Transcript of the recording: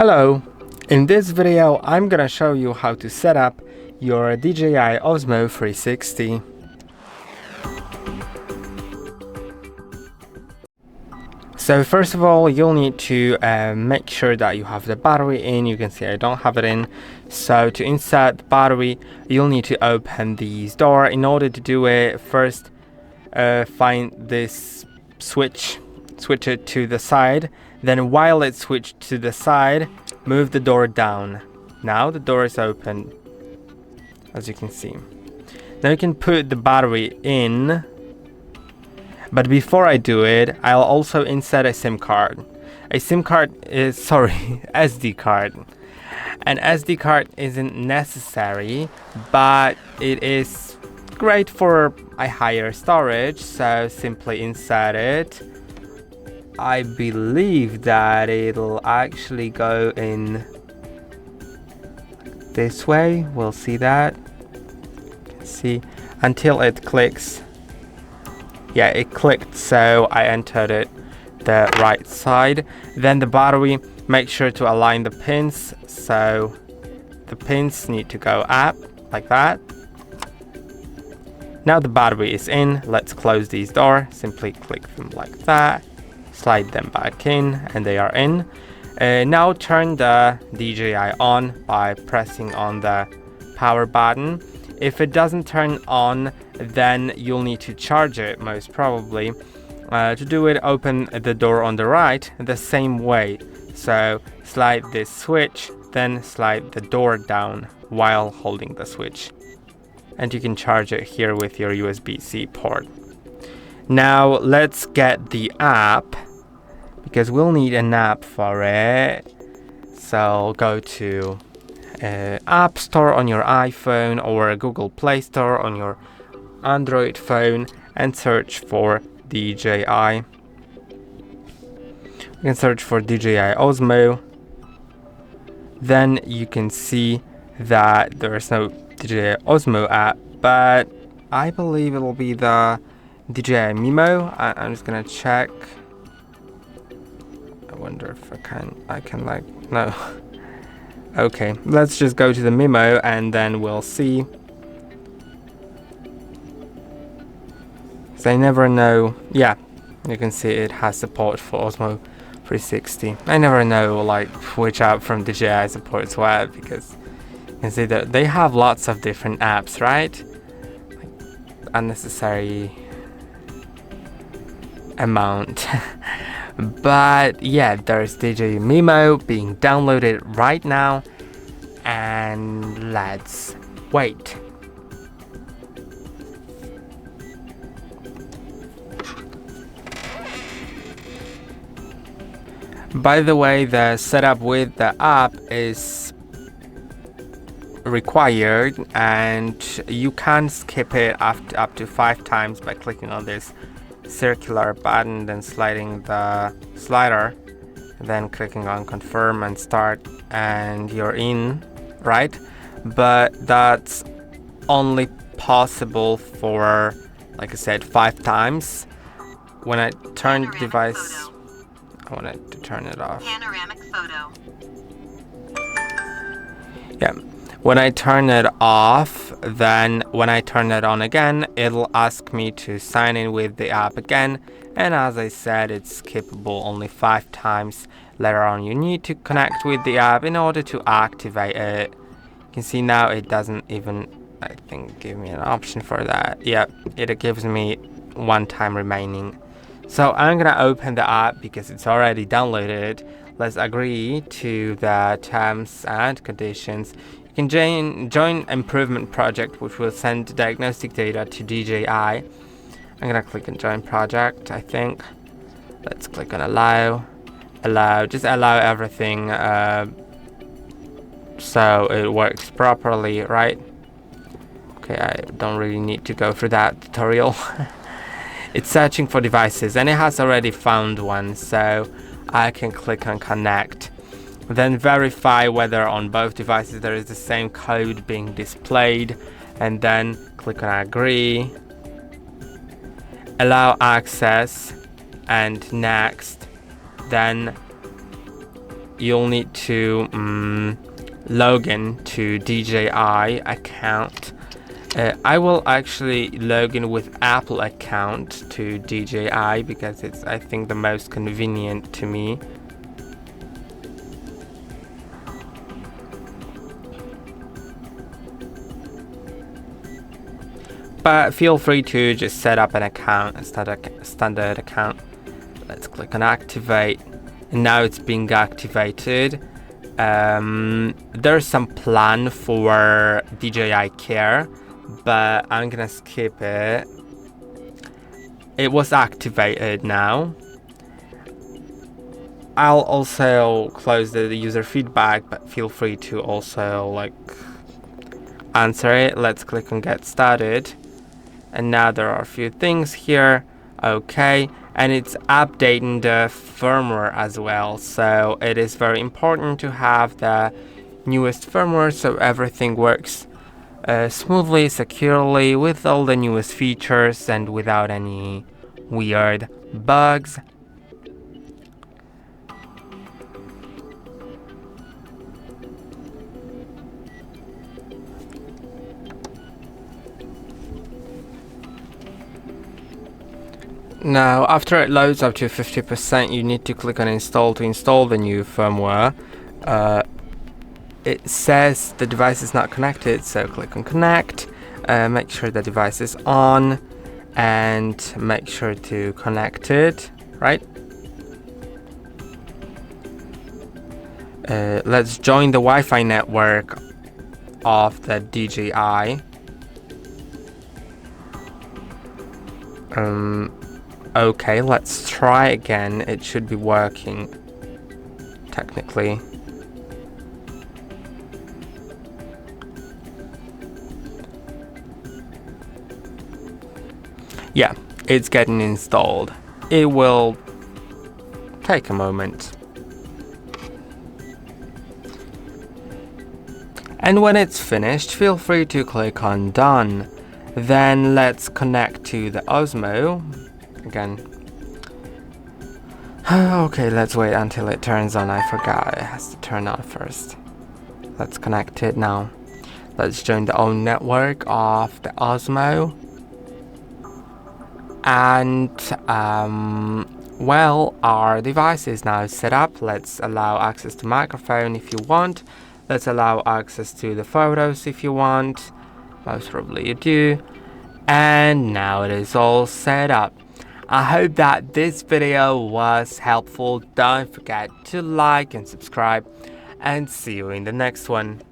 Hello, in this video I'm gonna show you how to set up your DJI Osmo 360. So first of all, you'll need to make sure that you have the battery in. You can see I don't have it in. So to insert the battery, you'll need to open this door. In order to do it, first find this switch it to the side. Then while it's switched to the side, move the door down. Now the door is open, as you can see. Now you can put the battery in, but before I do it, I'll also insert a SIM card. A SIM card is, SD card. An SD card isn't necessary, but it is great for a higher storage, so simply insert it. I believe that it'll actually go in this way. We'll see that. See, until it clicks. Yeah, it clicked, so I entered it the right side. Then the battery, make sure to align the pins, so the pins need to go up like that. Now the battery is in. Let's close these doors. Simply click them like that. Slide them back in, and they are in. Now turn the DJI on by pressing on the power button. If it doesn't turn on, then you'll need to charge it, most probably. To do it, open the door on the right the same way. So slide this switch, then slide the door down while holding the switch. And you can charge it here with your USB-C port. Now let's get the app, because we'll need an app for it. So go to App Store on your iPhone or Google Play Store on your Android phone and search for DJI. You can search for DJI Osmo. Then you can see that there is no DJI Osmo app, but I believe it'll be the DJI Mimo. I'm just gonna check. I wonder if I can like, no. Okay, let's just go to the Mimo and then we'll see. So I never know. Yeah, you can see it has support for Osmo 360. I never know like which app from DJI supports what, because you can see that they have lots of different apps, right? Like unnecessary amount. But yeah, there's DJI Mimo being downloaded right now, and let's wait. By the way, the setup with the app is required, and you can skip it up to 5 times by clicking on this circular button, then sliding the slider, then clicking on confirm and start, and you're in, right? But that's only possible for, like I said, 5 times. When I turn the device, I wanted to turn it off. Panoramic photo. Yeah. When I turn it off, then when I turn it on again, it'll ask me to sign in with the app again. And as I said, it's skippable only 5 times. Later on, you need to connect with the app in order to activate it. You can see now it doesn't even, I think, give me an option for that. Yeah, it gives me 1 time remaining. So I'm gonna open the app because it's already downloaded. Let's agree to the terms and conditions. You can join improvement project, which will send diagnostic data to DJI. I'm gonna click on join project, I think. Let's click on allow, just allow everything so it works properly, right? Okay, I don't really need to go through that tutorial. It's searching for devices and it has already found one, so I can click on connect. Then verify whether on both devices there is the same code being displayed, and then click on agree, allow access, and next. Then you'll need to log in to DJI account. I will actually log in with Apple account to DJI because it's, I think, the most convenient to me. But feel free to just set up an account, a standard account. Let's click on activate, and now it's being activated. There's some plan for DJI Care, but I'm gonna skip it. It was activated now. I'll also close the user feedback, but feel free to also answer it. Let's click on get started. And now there are a few things here. Okay, and it's updating the firmware as well, so it is very important to have the newest firmware so everything works smoothly, securely, with all the newest features and without any weird bugs. Now, after it loads up to 50%, you need to click on install to install the new firmware. It says the device is not connected, so click on connect. Make sure the device is on and make sure to connect it, right? Let's join the Wi-Fi network of the DJI. Okay, let's try again. It should be working technically. Yeah, it's getting installed. It will take a moment. And when it's finished, feel free to click on done. Then let's connect to the Osmo again. Okay, let's wait until it turns on. I forgot it has to turn on first. Let's connect it now. Let's join the own network of the Osmo. And well, our device is now set up. Let's allow access to microphone if you want. Let's allow access to the photos if you want. Most probably you do. And now it is all set up. I hope that this video was helpful. Don't forget to like and subscribe, and see you in the next one.